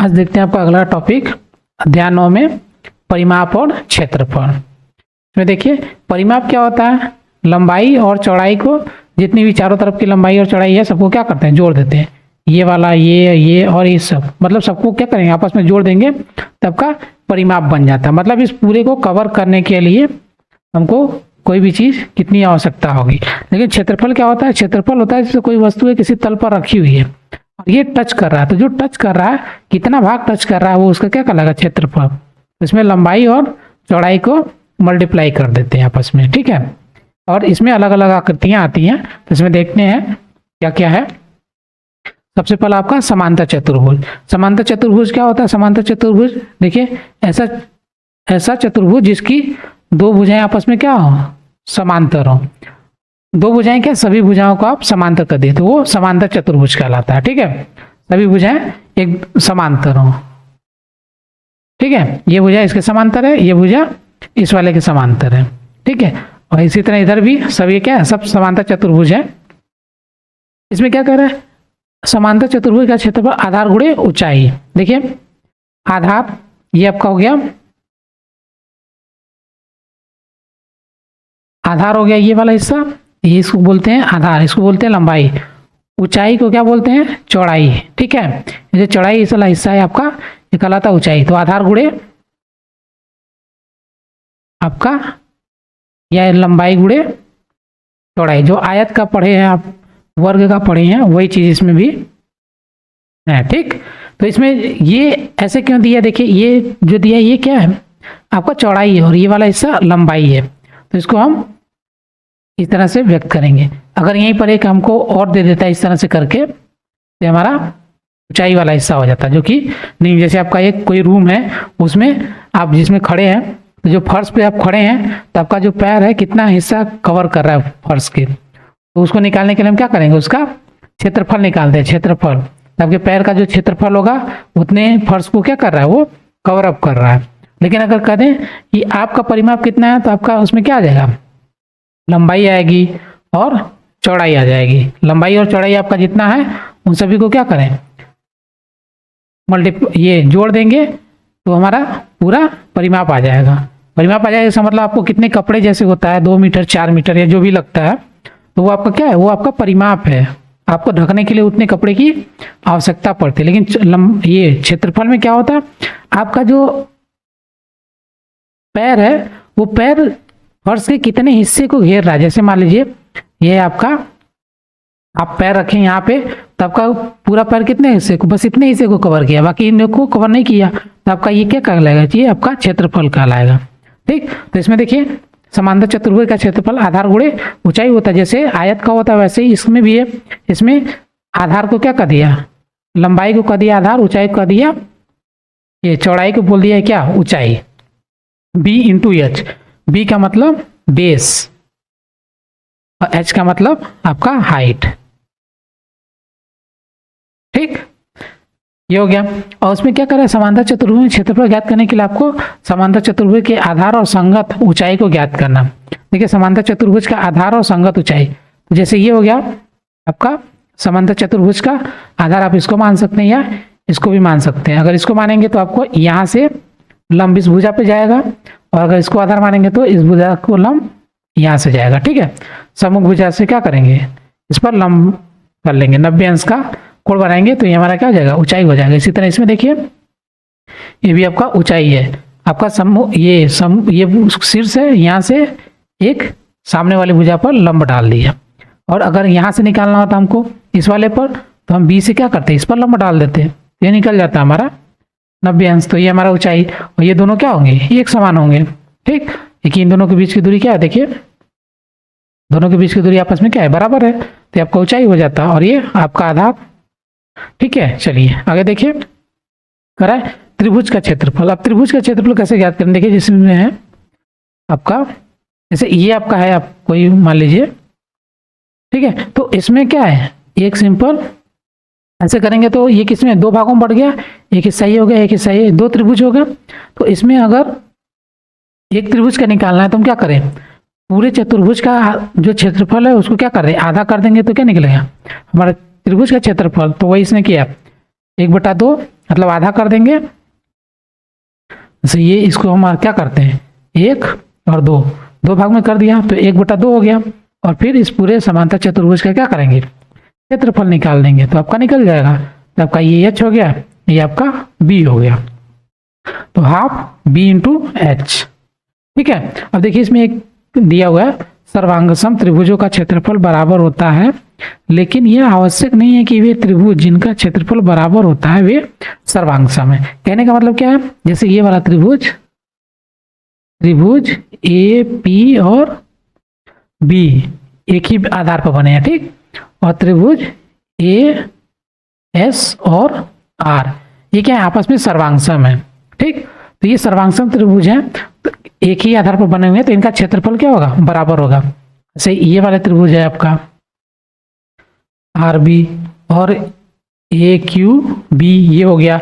आज देखते हैं आपका अगला टॉपिक अध्याय 9 में परिमाप और क्षेत्रफल। इसमें देखिए परिमाप क्या होता है, लंबाई और चौड़ाई को, जितनी भी चारों तरफ की लंबाई और चौड़ाई है सबको क्या करते हैं, जोड़ देते हैं। ये वाला ये और ये सब, मतलब सबको क्या करेंगे, आपस में जोड़ देंगे, तब का परिमाप बन जाता है। मतलब इस पूरे को कवर करने के लिए हमको कोई भी चीज़ कितनी आवश्यकता होगी। लेकिन क्षेत्रफल क्या होता है, क्षेत्रफल होता है जैसे कोई वस्तु है किसी तल पर रखी हुई है और ये टच कर रहा है, तो जो टच कर रहा है कितना भाग टच कर रहा है वो उसका क्या कहलाएगा, क्षेत्रफल। इसमें लंबाई और चौड़ाई को मल्टीप्लाई कर देते हैं आपस में, ठीक है। और इसमें अलग अलग आकृतियां आती हैं, तो इसमें देखते हैं क्या क्या है। सबसे पहला आपका समांतर चतुर्भुज। समांतर चतुर्भुज क्या होता है, समांतर चतुर्भुज देखिए ऐसा चतुर्भुज जिसकी दो भुजाएं आपस में क्या हो, समांतर हो। दो भुजाएं क्या, सभी भुजाओं को आप समांतर कर दिए तो वो समांतर चतुर्भुज कहलाता है, ठीक है। सभी भुजाएं एक समांतर हो, ठीक है। ये भुजा इसके समांतर है, ये भुजा इस वाले के समांतर है, ठीक है। और इसी तरह इधर भी सभी क्या है, सब समांतर चतुर्भुज है। इसमें क्या कर रहा है, समांतर चतुर्भुज का क्षेत्रफल आधार गुणे ऊंचाई। देखिए आधार ये आपका हो गया, आधार हो गया ये वाला हिस्सा, ये इसको बोलते हैं आधार, इसको बोलते हैं लंबाई। ऊंचाई को क्या बोलते हैं, चौड़ाई, ठीक है। ये चौड़ाई इस वाला हिस्सा है आपका, ये कहलाता ऊंचाई। तो आधार गुणे आपका या लंबाई गुणे चौड़ाई। जो आयत का पढ़े हैं आप, वर्ग का पढ़े हैं, वही चीज इसमें भी है, ठीक। तो इसमें ये ऐसे क्यों दिया, देखिए ये जो दिया ये क्या है आपका, चौड़ाई है और ये वाला हिस्सा लंबाई है। तो इसको हम इस तरह से व्यक्त करेंगे। अगर यहीं पर एक हमको और दे देता है इस तरह से करके, तो हमारा ऊंचाई वाला हिस्सा हो जाता है, जो कि नहीं। जैसे आपका एक कोई रूम है, उसमें आप जिसमें खड़े हैं, तो जो फर्श पे आप खड़े हैं तो आपका जो पैर है कितना हिस्सा कवर कर रहा है फर्श के, तो उसको निकालने के लिए हम क्या करेंगे, उसका क्षेत्रफल निकालते हैं। क्षेत्रफल आपके पैर का जो क्षेत्रफल होगा उतने फर्श को क्या कर रहा है, वो कवर अप कर रहा है। लेकिन अगर कह दें कि आपका परिमाप कितना है, तो आपका उसमें क्या आ जाएगा, लंबाई आएगी और चौड़ाई आ जाएगी। लंबाई और चौड़ाई आपका जितना है उन सभी को क्या करें, ये जोड़ देंगे, तो हमारा पूरा परिमाप आ जाएगा। परिमाप आ जाएगा इसका मतलब आपको कितने कपड़े जैसे होता है 2 मीटर 4 मीटर या जो भी लगता है, तो वो आपका क्या है, वो आपका परिमाप है। आपको ढकने के लिए उतने कपड़े की आवश्यकता पड़ती है। लेकिन ये क्षेत्रफल में क्या होता है, आपका जो पैर है वो पैर फर्श के कितने हिस्से को घेर रहा है। जैसे मान लीजिए ये आपका, आप पैर रखें यहाँ पे, तो आपका पूरा पैर कितने हिस्से को, बस इतने हिस्से को कवर किया, बाकी इन को कवर नहीं किया, तो आपका ये क्या कहलाएगा, ये आपका क्षेत्रफल कहलाएगा, ठीक। तो इसमें देखिए समांतर चतुर्भुज का क्षेत्रफल आधार गुणे ऊंचाई होता है। जैसे आयत का होता है वैसे ही इसमें भी है। इसमें आधार को क्या कर दिया, लंबाई को कर दिया आधार, ऊंचाई को कर दिया, ये चौड़ाई को बोल दिया है क्या, ऊंचाई। b इंटू एच, बी का मतलब बेस और एच का मतलब आपका हाइट, ठीक। ये हो गया। और उसमें क्या करें, समांतर चतुर्भुज में क्षेत्रफल ज्ञात करने के लिए आपको समांतर चतुर्भुज के आधार और संगत ऊंचाई को ज्ञात करना। देखिए समांतर चतुर्भुज का आधार और संगत ऊंचाई, तो जैसे ये हो गया आपका समांतर चतुर्भुज का आधार, आप इसको मान सकते हैं या इसको भी मान सकते हैं। अगर इसको मानेंगे तो आपको यहाँ से लंब इस भुजा पे जाएगा, और अगर इसको आधार मानेंगे तो इस भुजा को लंब यहाँ से जाएगा, ठीक है। सम्मुख भुजा से क्या करेंगे, इस पर लंब कर लेंगे, 90 अंश का कोण बनाएंगे, तो ये हमारा क्या हो जाएगा, ऊंचाई हो जाएगा। इसी तरह इसमें देखिए ये भी आपका ऊंचाई है। आपका सम्मुख ये शीर्ष है, यहाँ से एक सामने वाली भुजा पर लंब डाल दिया। और अगर यहाँ से निकालना होता हमको इस वाले पर, तो हम बी से क्या करते हैं, इस पर लंब डाल देते हैं, ये निकल जाता है हमारा 90 अंश। तो ये हमारा ऊंचाई, और ये दोनों क्या होंगे, ये एक समान होंगे, ठीक। लेकिन इन दोनों के बीच की दूरी क्या है, देखिए दोनों के बीच की दूरी आपस में क्या है, बराबर है, तो आपका ऊंचाई हो जाता है। और ये आपका आधार, ठीक है। चलिए आगे देखिए, करा है त्रिभुज का क्षेत्रफल। अब त्रिभुज का क्षेत्रफल कैसे ज्ञात करें, देखिए जिसमें है आपका, जैसे ये आपका है, आप कोई मान लीजिए, ठीक है। तो इसमें क्या है, एक सिंपल ऐसे करेंगे तो ये किसमें, 2 भागों में बढ़ गया, एक हिस्सा ये हो गया, एक हिस्सा ये, 2 त्रिभुज हो गया। तो इसमें अगर एक त्रिभुज का निकालना है तो हम क्या करें, पूरे चतुर्भुज का जो क्षेत्रफल है उसको क्या कर रहे हैं, आधा कर देंगे, तो क्या निकलेगा हमारा त्रिभुज का क्षेत्रफल। तो वही इसने किया, 1/2 मतलब आधा कर देंगे। जैसे ये इसको हम क्या करते हैं, 1 और 2, 2 भाग में कर दिया तो 1/2 हो गया। और फिर इस पूरे समांतर चतुर्भुज का क्या करेंगे, क्षेत्रफल निकाल देंगे तो आपका निकल जाएगा। तो आपका ये h हो गया, ये आपका b हो गया। तो हाफ b इंटू एच। ठीक है, अब देखिए इसमें एक दिया हुआ है, सर्वांगसम त्रिभुजों का क्षेत्रफल बराबर होता है, लेकिन यह आवश्यक नहीं है कि वे त्रिभुज जिनका क्षेत्रफल बराबर होता है वे सर्वांगसम है। कहने का मतलब क्या है, जैसे ये वाला त्रिभुज ए पी और बी एक ही आधार पर बने हैं, ठीक, और त्रिभुज ए एस और आर ये क्या है, आपस में सर्वांगसम है। ठीक, तो ये सर्वांगसम त्रिभुज है, तो एक ही आधार पर बने हुए हैं, तो इनका क्षेत्रफल क्या होगा, बराबर होगा। जैसे ये वाला त्रिभुज है आपका आर बी और ए क्यू बी, ये हो गया,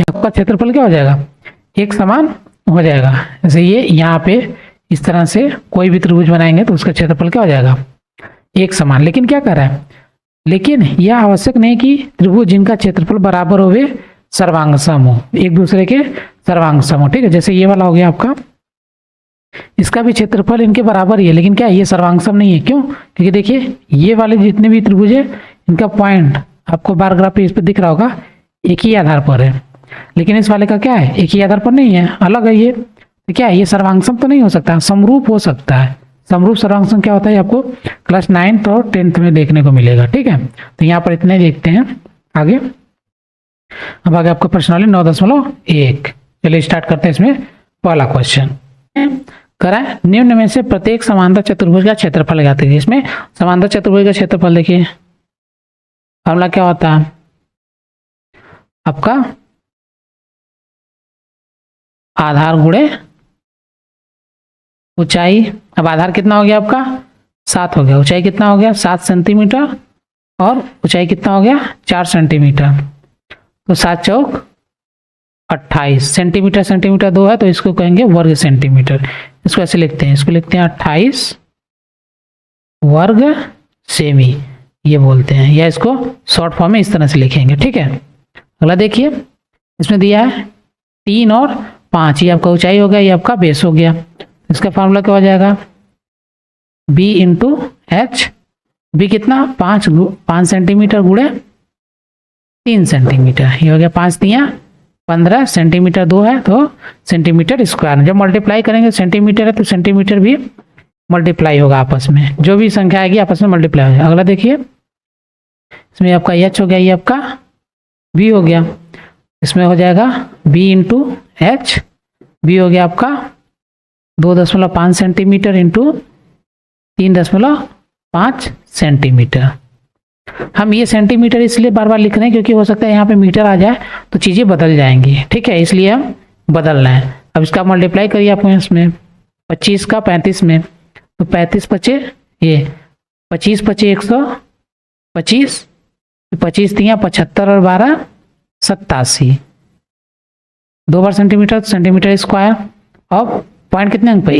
आपका क्षेत्रफल क्या हो जाएगा, एक समान हो जाएगा। जैसे ये यहाँ पे इस तरह से कोई भी त्रिभुज बनाएंगे तो उसका क्षेत्रफल क्या हो जाएगा, एक समान। लेकिन क्या कर रहा है, लेकिन यह आवश्यक नहीं कि त्रिभुज जिनका क्षेत्रफल बराबर हो वे सर्वांगसम हो, एक दूसरे के सर्वांगसम हो। ठीक है, जैसे ये वाला हो गया आपका, इसका भी क्षेत्रफल इनके बराबर ही है, लेकिन क्या ये सर्वांगसम नहीं है, क्यों, क्योंकि देखिए ये वाले जितने भी त्रिभुज है इनका पॉइंट आपको बार ग्राफ पे इस पर दिख रहा होगा, एक ही आधार पर है, लेकिन इस वाले का क्या है, एक ही आधार पर नहीं है, अलग है ये। तो क्या है, ये सर्वांगसम तो नहीं हो सकता, समरूप हो सकता है। समरूप सर्वांगसम क्या होता है आपको क्लास 9th और 10th में देखने को मिलेगा। ठीक है, तो यहाँ पर इतने देखते हैं आगे। अब आगे आपका प्रश्न 9.1। चलिए स्टार्ट करते हैं। इसमें पहला क्वेश्चन करा, निम्न में से प्रत्येक समांतर चतुर्भुज का क्षेत्रफल ज्ञात कीजिए। इसमें समांतर चतुर्भुज का क्षेत्रफल देखिए, फॉर्मूला क्या होता है आपका, आधार गुणे ऊंचाई। अब आधार कितना हो गया आपका, 7 हो गया, ऊंचाई कितना हो गया 7 सेंटीमीटर, और ऊंचाई कितना हो गया 4 सेंटीमीटर। तो 7 चौक 28 सेंटीमीटर, सेंटीमीटर 2 है तो इसको कहेंगे वर्ग सेंटीमीटर। इसको ऐसे लिखते हैं, इसको लिखते हैं 28 वर्ग सेमी, ये बोलते हैं, या इसको शॉर्ट फॉर्म में इस तरह से लिखेंगे। ठीक है, अगला देखिए, इसमें दिया है 3 और 5, ये आपका ऊंचाई हो गया, ये आपका बेस हो गया। इसका फार्मूला क्या हो जाएगा, b इंटू एच। बी कितना 5 सेंटीमीटर गुणे 3 सेंटीमीटर, ये हो गया 5 3 15 सेंटीमीटर, 2 है तो सेंटीमीटर स्क्वायर। जब मल्टीप्लाई करेंगे सेंटीमीटर है तो सेंटीमीटर भी मल्टीप्लाई होगा आपस में, जो भी संख्या आएगी आपस में मल्टीप्लाई होगा। अगला देखिए, इसमें आपका एच हो गया, ये आपका बी हो गया, इसमें हो जाएगा b इंटू एच। बी हो गया आपका 2.5 सेंटीमीटर इंटू 3.5 सेंटीमीटर। हम ये सेंटीमीटर इसलिए बार बार लिख रहे हैं क्योंकि हो सकता है यहाँ पे मीटर आ जाए तो चीज़ें बदल जाएंगी। ठीक है, इसलिए हम बदल रहे हैं। अब इसका मल्टीप्लाई करिए आप इसमें 25 का 35 में, तो 35 पचे ये 25 पचे 125, 25 3 75 और 12 87, 2 बार सेंटीमीटर, सेंटीमीटर स्क्वायर। अब पॉइंट कितने अंक पे,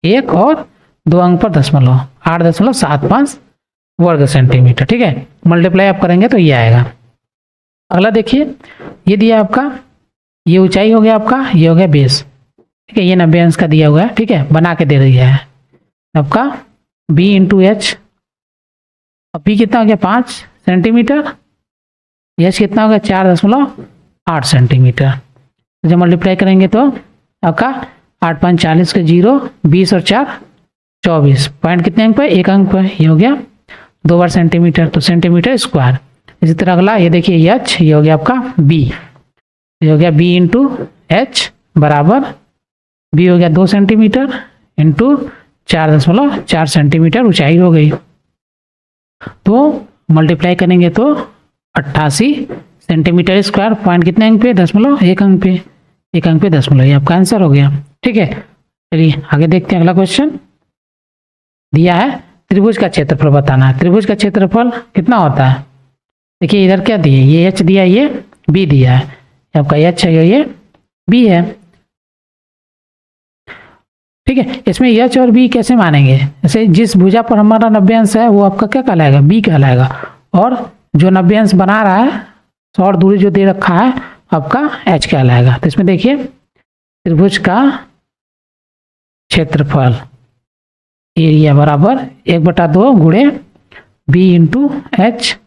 1 और 2 अंक पर दशमलव, 8.75 वर्ग सेंटीमीटर। ठीक है, मल्टीप्लाई आप करेंगे तो ये आएगा। अगला देखिए, ये दिया आपका, ये ऊंचाई हो गया आपका, ये हो गया बेस। ठीक है, ये 90 अंश का दिया हुआ है। ठीक है, बना के दे दिया है आपका b इंटू एच। अब b कितना हो गया 5 सेंटीमीटर, एच कितना हो गया 4.8 सेंटीमीटर। जब मल्टीप्लाई करेंगे तो आपका 8 5 40 के 0, 20 और 4 24, पॉइंट कितने अंक पे, 1 अंक पे, ये हो गया 2 बार सेंटीमीटर, तो सेंटीमीटर स्क्वायर। इसी तरह अगला ये देखिए एच, ये हो गया आपका बी, ये हो गया b इंटू एच बराबर b हो गया 2 सेंटीमीटर इंटू 4.4 सेंटीमीटर ऊंचाई हो गई। तो मल्टीप्लाई करेंगे तो 88 सेंटीमीटर स्क्वायर, पॉइंट कितने अंक पे, दशमलव 1 अंक पे, 1 अंक पे दशमलव, ये आपका आंसर हो गया। ठीक है, चलिए आगे देखते हैं। अगला क्वेश्चन दिया है त्रिभुज का क्षेत्रफल बताना है। त्रिभुज का क्षेत्रफल कितना होता है, देखिए इधर क्या दिए, ये एच दिया, ये बी दिया है, आपका एच है, ये बी है। ठीक है, इसमें एच और बी कैसे मानेंगे, जैसे जिस भुजा पर हमारा 90 अंश है वो आपका क्या कहलाएगा, बी कहलाएगा, और जो 90 अंश बना रहा है और दूरी जो दे रखा है आपका h कहलाएगा। तो इसमें देखिए त्रिभुज का क्षेत्रफल एरिया बराबर 1/2 गुणे b इंटू एच।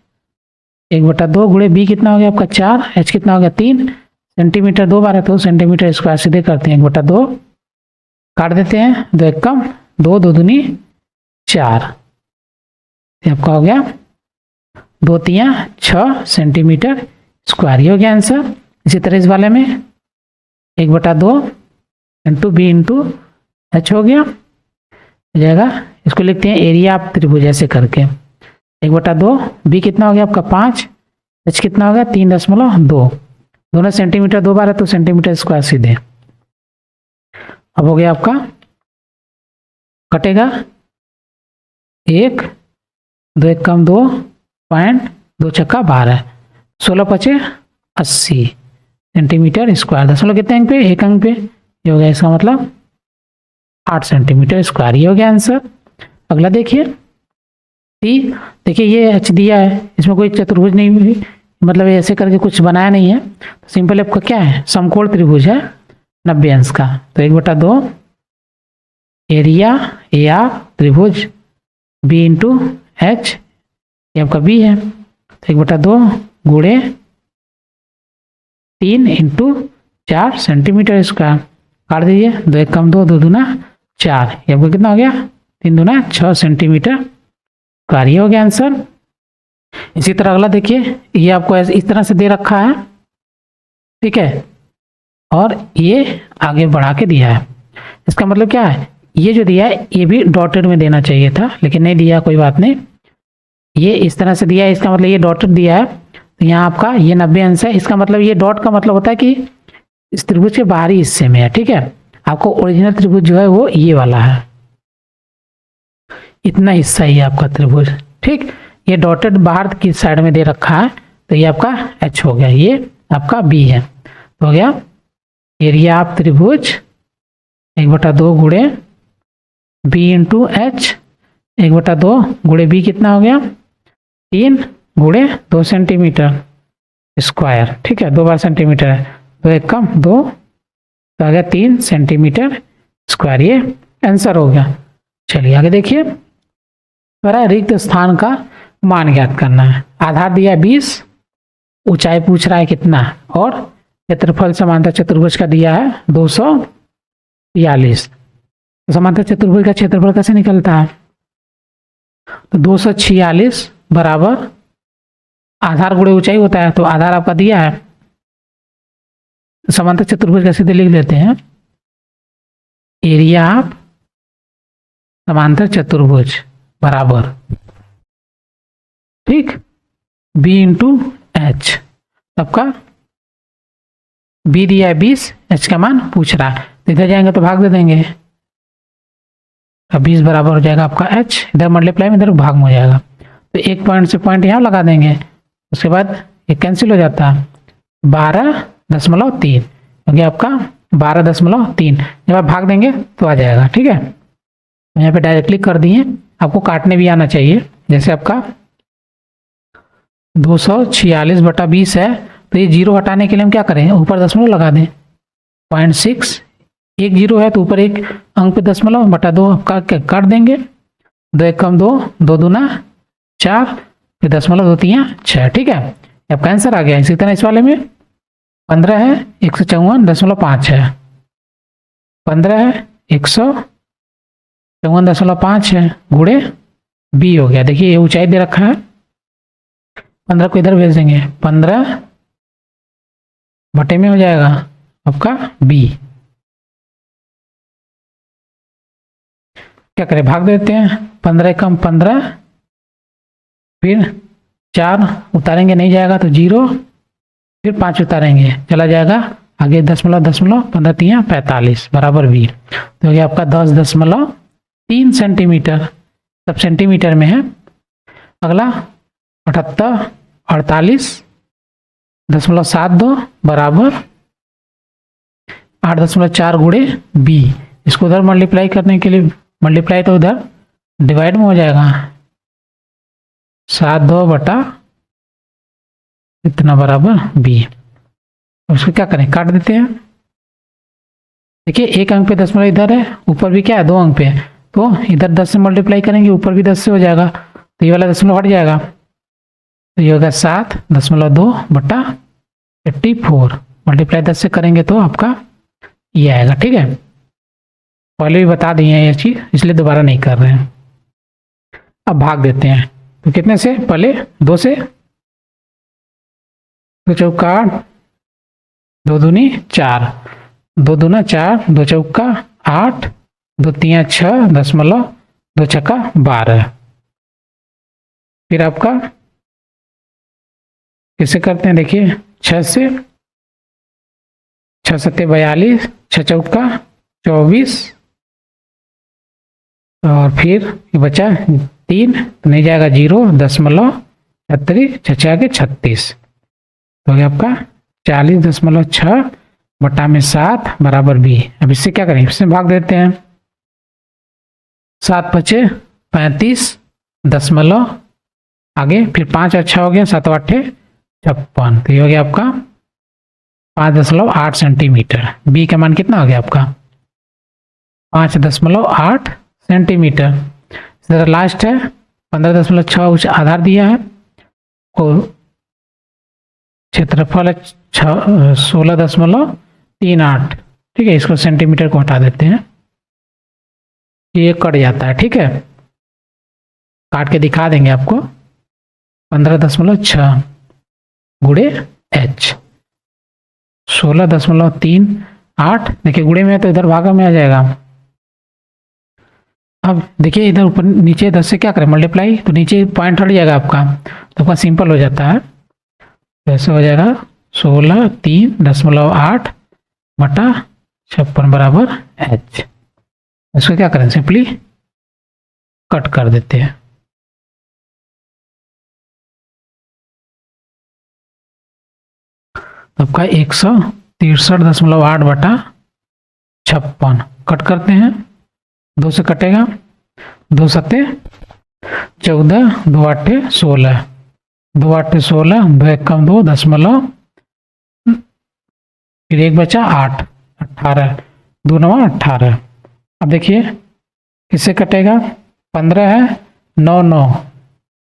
1/2 गुणे b कितना हो गया आपका 4, h कितना हो गया 3 सेंटीमीटर, 2 बार है तो सेंटीमीटर स्क्वायर सीधे करते हैं 1/2 काट देते हैं, 2 एक कम 2 2 दूनी 4, आपका हो गया 2 3 6 सेंटीमीटर स्क्वायर। ये हो गया आंसर। इसी तरह इस वाले में 1/2 इंटू बी इंटू एच हो गया जाएगा। इसको लिखते हैं एरिया ऑफ त्रिभुज ऐसे करके 1/2 बी कितना हो गया आपका 5, एच कितना हो गया 3.2, दोनों सेंटीमीटर 2 बार है तो सेंटीमीटर स्क्वायर सीधे। अब हो गया आपका कटेगा 1 2 एक कम 2 पॉइंट 2 छक्का 12, 16 पचे 80 सेंटीमीटर स्क्वायर। दशमलव कितने अंक पे, 1 अंक पे, ये हो गया इसका मतलब 8 सेंटीमीटर स्क्वायर। ये हो गया आंसर। अगला देखिए सी, देखिए ये एच दिया है, इसमें कोई चतुर्भुज नहीं, मतलब ऐसे करके कुछ बनाया नहीं है, तो सिंपल आपका क्या है समकोण त्रिभुज है 90 अंश का। तो 1/2 एरिया या त्रिभुज बी इंटू एच, ये आपका बी है, तो 1/2 गुणे 3 इंटू 4 सेंटीमीटर स्क्वायर काट दीजिए, 2 एक कम 2 2 दूना 4, ये आपको कितना हो गया 3 दूना 6 सेंटीमीटर स्क्वायर। ये हो गया आंसर। इसी तरह अगला देखिए, ये आपको इस तरह से दे रखा है, ठीक है, और ये आगे बढ़ा के दिया है। इसका मतलब क्या है, ये जो दिया है ये भी डॉटेड में देना चाहिए था, लेकिन नहीं दिया, कोई बात नहीं, ये इस तरह से दिया है, इसका मतलब ये डॉटेड दिया है, तो यहाँ आपका ये 90 अंश है। इसका मतलब ये डॉट का मतलब होता है कि इस त्रिभुज के बाहरी हिस्से में है, ठीक है। आपको ओरिजिनल त्रिभुज जो है वो ये वाला है, इतना हिस्सा ही है आपका त्रिभुज, ठीक। ये डॉटेड बाहर की साइड में दे रखा है, तो ये आपका एच हो गया, ये आपका बी है। तो हो गया एरिया ऑफ त्रिभुज 1/2 गुणे बी इंटू एच, 1/2 गुणे बी कितना हो गया 3 गुणे 2 सेंटीमीटर स्क्वायर, ठीक है, 2 बार सेंटीमीटर है, 2 एक कम 2, तो आ गया 3 सेंटीमीटर स्क्वायर। ये आंसर हो गया। चलिए आगे देखिए, रिक्त स्थान का मान ज्ञात करना है। आधार दिया 20, ऊंचाई पूछ रहा है कितना, और क्षेत्रफल समांतर चतुर्भुज का दिया है 246। तो समांतर चतुर्भुज का क्षेत्रफल कैसे निकलता है, तो 246 बराबर आधार गुणे ऊंचाई होता है, तो आधार आपका दिया है, समांतर चतुर्भुज का सीधे लिख लेते हैं एरिया ऑफ समांतर चतुर्भुज बराबर, ठीक, बी इंटू एच। सबका बी दिया है 20, एच का मान पूछ रहा है, तो इधर जाएंगे तो भाग दे देंगे, अब 20 बराबर हो जाएगा आपका एच, इधर मल्टीप्लाई में इधर भाग में हो जाएगा, तो एक पॉइंट से पॉइंट यहाँ लगा देंगे, उसके बाद ये कैंसिल हो जाता है 12.3, क्योंकि आपका 12.3, जब आप भाग देंगे तो आ जाएगा, ठीक है। यहाँ पे डायरेक्टली कर दिए, आपको काटने भी आना चाहिए, जैसे आपका 246/20 है, तो ये जीरो हटाने के लिए हम क्या करें, ऊपर दशमलव लगा दें, 0.6, एक जीरो है तो ऊपर एक अंक पे दशमलव बटा 2 का काट देंगे, 2 एक कम 2, 2 दूना 4, फिर दशमलव 2 3 6, ठीक है, आपका आंसर आ गया। इसी तरह इस वाले में 15 है 154.5 है, 15 है 154.5 है गुणे बी हो गया। देखिए ये ऊंचाई दे रखा है, 15 को इधर भेज देंगे, 15 बटे में हो जाएगा आपका बी, क्या करें भाग देते हैं, 15 कम 15, फिर 4 उतारेंगे नहीं जाएगा तो 0, फिर 5 उतारेंगे चला जाएगा आगे, दशमलव 15 3 45 बराबर बी, तो ये आपका 10.3 सेंटीमीटर, सब सेंटीमीटर में है। अगला 48.72 बराबर 8.4 गुणे बी, इसको उधर मल्टीप्लाई करने के लिए, मल्टीप्लाई तो उधर डिवाइड में हो जाएगा, 72 बटा इतना बराबर बी, उसको क्या करें, काट देते हैं। देखिए 1 अंक पे दशमलव इधर है, ऊपर भी क्या है 2 अंक पे है, तो इधर 10 से मल्टीप्लाई करेंगे, ऊपर भी 10 से हो जाएगा, तो ये वाला दशमलव हट जाएगा, तो ये होगा 7.2/84। मल्टीप्लाई 10 से करेंगे तो आपका ये आएगा। ठीक है, पहले भी बता दिए हैं ये चीज़, इसलिए दोबारा नहीं कर रहे हैं। अब भाग देते हैं, तो कितने से, पहले 2 से, 2 चौका 8, 2 दूनी 4, 2 दूना 4, 2 चौका 8, 2 तिया 6, 2 छक्का 12। फिर आपका किसे करते हैं, देखिए 6 से, 6 सत्ते 42, 6 चौका 24, और फिर ये बचा 3, तो नहीं जाएगा 0.36, 6 के 36, तो ये आपका 40.6/7 बराबर b। अब इससे क्या करें, इससे भाग देते हैं, 7 पचे 35 दशमलव, आगे फिर 5 अच्छा हो गया, 7 8 56, तो ये हो गया आपका 5.8 सेंटीमीटर। b का मान कितना हो गया आपका 5.8 सेंटीमीटर। इस तरह लास्ट है 15.6 आधार दिया है, और क्षेत्रफल है 16.38। ठीक है, इसको सेंटीमीटर को हटा देते हैं, ये कट जाता है। ठीक है, काट के दिखा देंगे आपको, 15.6 गुणे h, 16.38। देखिए गुणे में है तो इधर भागा में आ जाएगा। अब देखिए इधर ऊपर नीचे 10 से क्या करें, मल्टीप्लाई, तो नीचे पॉइंट हट जाएगा आपका, तो आपका सिंपल हो जाता है, ऐसे हो जाएगा 16.3/8 बराबर h। इसको क्या करें, सिंपली कट कर देते हैं। आपका 163.8/56 कट करते हैं, 2 से कटेगा, 2 सत्ते 14, 2 आठे 16, 2 आठे 16, 2 एकम 2 दशमलव, फिर 1 बचा 8, 18, 2 9 18। अब देखिए किससे कटेगा, 15 है 9 9,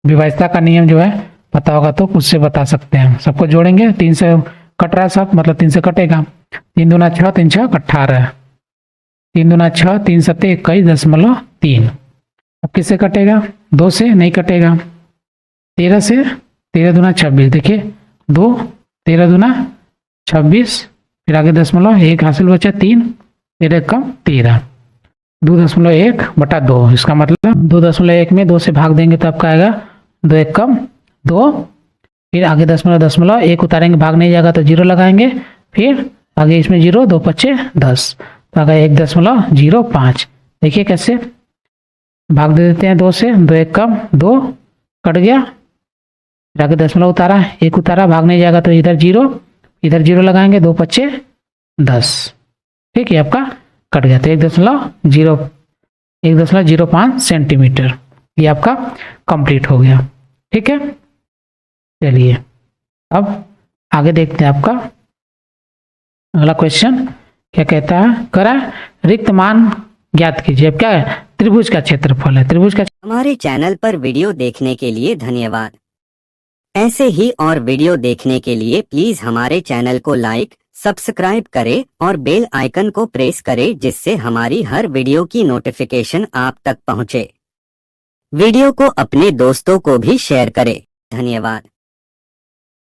विभाज्यता का नियम जो है पता होगा तो उससे बता सकते हैं। सबको जोड़ेंगे, 3 से कट रहा है सब, मतलब 3 से कटेगा, 3 दूना 6, 3 6 18, 3 दूना 6, 3 सत्ते 21.3। अब किससे कटेगा, 2 से नहीं कटेगा, 13 से, 13 दूना 26, देखिए 2, 13 दूना 26, फिर आगे दशमलव 1 हासिल बचा 3, 13 कम 13, 2.1/2। इसका मतलब 2.1 में 2 से भाग देंगे तो आपका आएगा 2 1 कम 2, फिर आगे दशमलव 1 उतारेंगे, भाग नहीं जाएगा तो 0 लगाएंगे, फिर आगे इसमें 0, 2 पच्चे 10, तो आगे 1.05। देखिए कैसे भाग दे देते हैं 2 से, 2 1 कम 2 कट गया, फिर आगे दशमलव उतारा, 1 उतारा, भाग नहीं जाएगा तो इधर 0 लगाएंगे, 2 पच्चे 10। ठीक है, आपका कट गया, तो 1.05 सेंटीमीटर, ये आपका कंप्लीट हो गया। ठीक है, चलिए अब आगे देखते हैं आपका अगला क्वेश्चन क्या कहता है, करा रिक्त मान ज्ञात कीजिए। अब क्या है, त्रिभुज का क्षेत्रफल है, त्रिभुज का। हमारे चैनल पर वीडियो देखने के लिए धन्यवाद। ऐसे ही और वीडियो देखने के लिए प्लीज हमारे चैनल को लाइक, सब्सक्राइब करें और बेल आइकन को प्रेस करें, जिससे हमारी हर वीडियो की नोटिफिकेशन आप तक पहुंचे। वीडियो को अपने दोस्तों को भी शेयर करें। धन्यवाद।